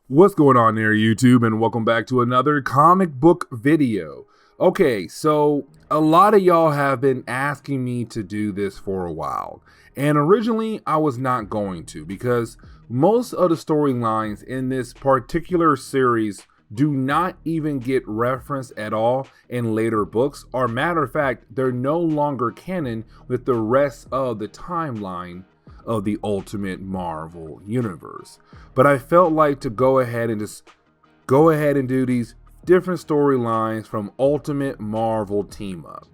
What's going on there, YouTube, and welcome back to another comic book video. Okay, so a lot of y'all have been asking me to do this for a while, and originally I was not going to because most of the storylines in this particular series do not even get referenced at all in later books, or matter of fact, they're no longer canon with the rest of the timeline of the Ultimate Marvel universe. But I felt like to go ahead and do these different storylines from Ultimate Marvel Team Up.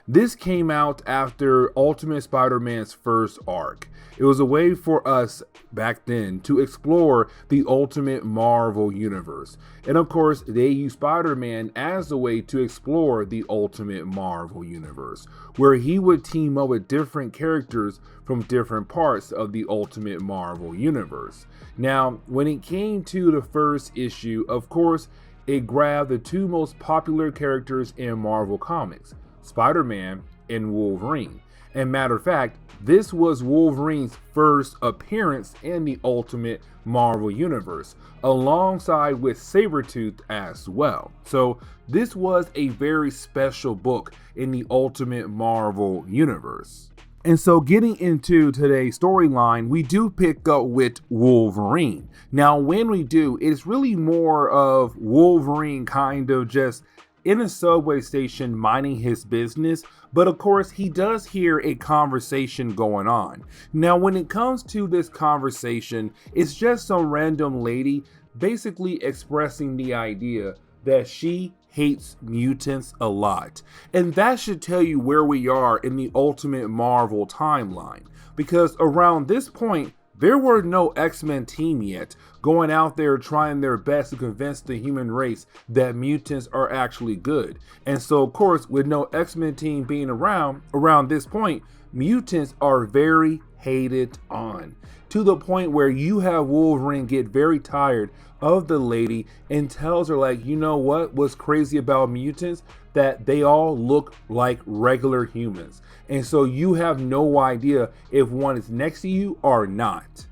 This came out after Ultimate Spider-Man's first arc. It was a way for us back then to explore the Ultimate Marvel universe. And of course, they used Spider-Man as a way to explore the Ultimate Marvel universe, where he would team up with different characters from different parts of the Ultimate Marvel universe. Now, when it came to the first issue, of course, it grabbed the two most popular characters in Marvel Comics, Spider-Man and Wolverine. And matter of fact, this was Wolverine's first appearance in the Ultimate Marvel universe, alongside with Sabertooth as well. So this was a very special book in the Ultimate Marvel universe. And so getting into today's storyline, we do pick up with Wolverine. Now, when we do, it's really more of Wolverine kind of just in a subway station minding his business, but of course he does hear a conversation going on. Now, when it comes to this conversation, it's just some random lady basically expressing the idea that she hates mutants a lot. And that should tell you where we are in the Ultimate Marvel timeline, because around this point, there were no X-Men team yet going out there trying their best to convince the human race that mutants are actually good. And so, of course, with no X-Men team being around this point, mutants are very hated on, to the point where you have Wolverine get very tired of the lady and tells her, like, you know what's crazy about mutants? That they all look like regular humans. And so you have no idea if one is next to you or not.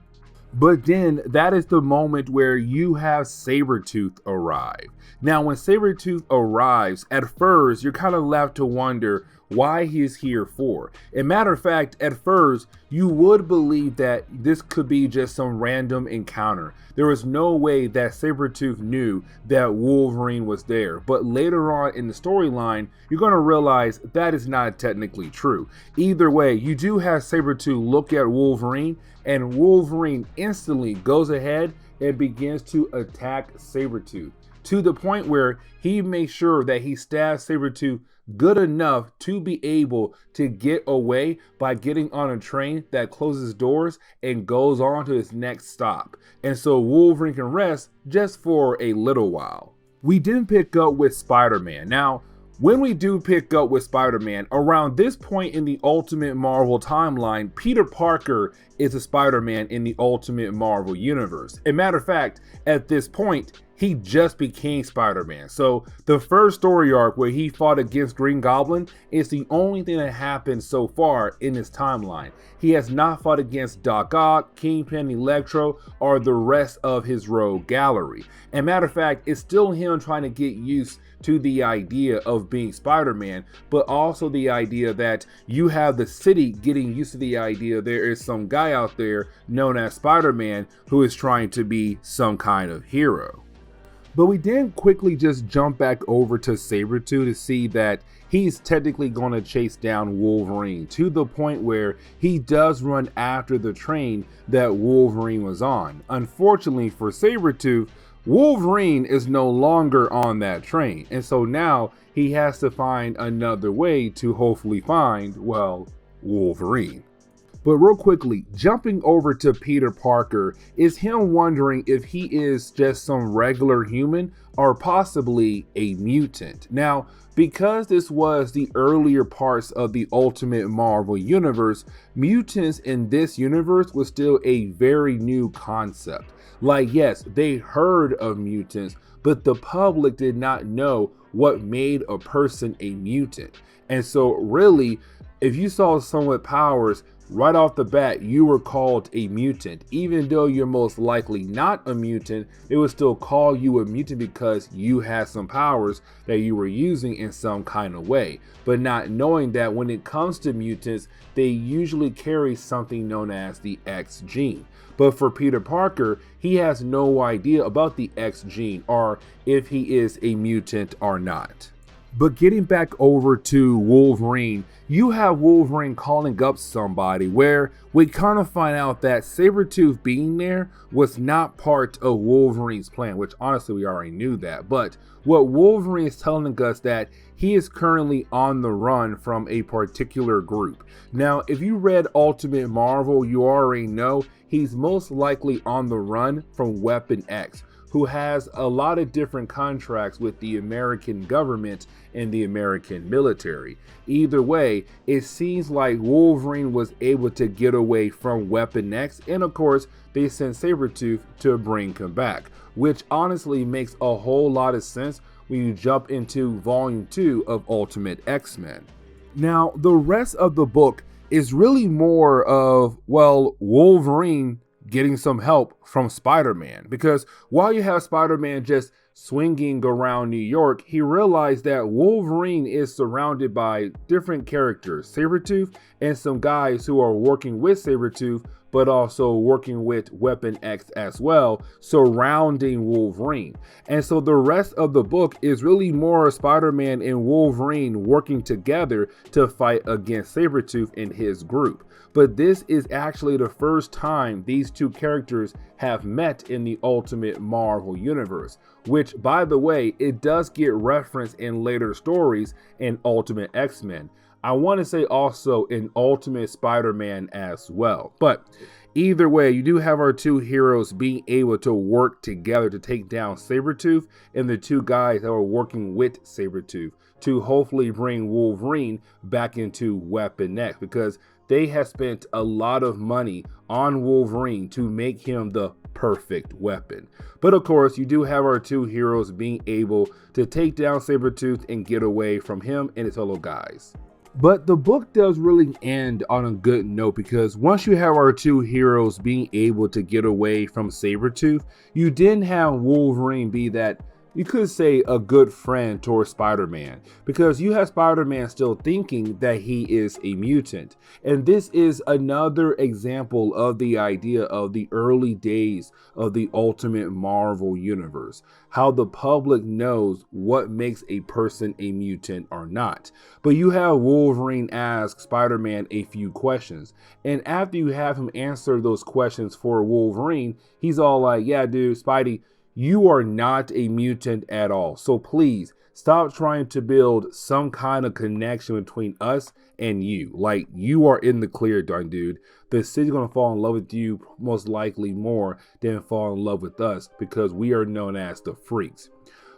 But then that is the moment where you have Sabertooth arrive. Now, when Sabertooth arrives, at first you're kind of left to wonder why he's here for. And matter of fact, at first you would believe that this could be just some random encounter. There was no way that Sabertooth knew that Wolverine was there. But later on in the storyline, you're going to realize that is not technically true. Either way, you do have Sabertooth look at Wolverine, and Wolverine instantly goes ahead and begins to attack Sabertooth, to the point where he makes sure that he stabs Sabertooth good enough to be able to get away by getting on a train that closes doors and goes on to its next stop. And so Wolverine can rest just for a little while. We then pick up with Spider-Man. Now, when we do pick up with Spider-Man, around this point in the Ultimate Marvel timeline, Peter Parker is a Spider-Man in the Ultimate Marvel universe. As a matter of fact, at this point, he just became Spider-Man. So the first story arc where he fought against Green Goblin is the only thing that happened so far in this timeline. He has not fought against Doc Ock, Kingpin, Electro, or the rest of his rogue gallery. And matter of fact, it's still him trying to get used to the idea of being Spider-Man, but also the idea that you have the city getting used to the idea there is some guy out there known as Spider-Man who is trying to be some kind of hero. But we then quickly just jump back over to Sabertooth to see that he's technically going to chase down Wolverine, to the point where he does run after the train that Wolverine was on. Unfortunately for Sabertooth, Wolverine is no longer on that train, and so now he has to find another way to hopefully find, well, Wolverine. But real quickly, jumping over to Peter Parker, is him wondering if he is just some regular human or possibly a mutant. Now, because this was the earlier parts of the Ultimate Marvel universe, mutants in this universe was still a very new concept. Like, yes, they heard of mutants, but the public did not know what made a person a mutant. And so really, if you saw someone with powers, right off the bat, you were called a mutant. Even though you're most likely not a mutant, they would still call you a mutant because you had some powers that you were using in some kind of way. But not knowing that when it comes to mutants, they usually carry something known as the X gene. But for Peter Parker, he has no idea about the X gene or if he is a mutant or not. But getting back over to Wolverine, you have Wolverine calling up somebody where we kind of find out that Sabertooth being there was not part of Wolverine's plan, which honestly we already knew that. But what Wolverine is telling us that he is currently on the run from a particular group. Now, if you read Ultimate Marvel, you already know he's most likely on the run from Weapon X, who has a lot of different contracts with the American government and the American military. Either way, it seems like Wolverine was able to get away from Weapon X, and of course, they sent Sabertooth to bring him back, which honestly makes a whole lot of sense when you jump into Volume 2 of Ultimate X-Men. Now, the rest of the book is really more of, well, Wolverine getting some help from Spider-Man, because while you have Spider-Man just swinging around New York, he realized that Wolverine is surrounded by different characters, Sabertooth and some guys who are working with Sabertooth, but also working with Weapon X as well, surrounding Wolverine. And so the rest of the book is really more Spider-Man and Wolverine working together to fight against Sabertooth and his group. But this is actually the first time these two characters have met in the Ultimate Marvel universe, which, by the way, it does get referenced in later stories in Ultimate X-Men. I want to say also in Ultimate Spider-Man as well. But either way, you do have our two heroes being able to work together to take down Sabertooth and the two guys that were working with Sabertooth to hopefully bring Wolverine back into Weapon X, because they have spent a lot of money on Wolverine to make him the perfect weapon. But of course, you do have our two heroes being able to take down Sabertooth and get away from him and his fellow guys. But the book does really end on a good note, because once you have our two heroes being able to get away from Sabertooth, you didn't have Wolverine be that, you could say, a good friend towards Spider-Man, because you have Spider-Man still thinking that he is a mutant. And this is another example of the idea of the early days of the Ultimate Marvel universe, how the public knows what makes a person a mutant or not. But you have Wolverine ask Spider-Man a few questions, and after you have him answer those questions for Wolverine, he's all like, yeah dude, Spidey, you are not a mutant at all. So please stop trying to build some kind of connection between us and you. Like, you are in the clear, darn dude. The city's gonna fall in love with you most likely more than fall in love with us, because we are known as the Freaks.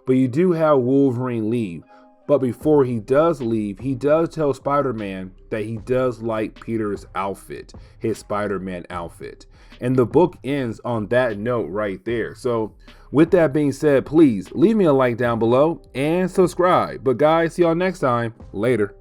But you do have Wolverine leave. But before he does leave, he does tell Spider-Man that he does like Peter's outfit, his Spider-Man outfit. And the book ends on that note right there. So with that being said, please leave me a like down below and subscribe. But guys, see y'all next time. Later.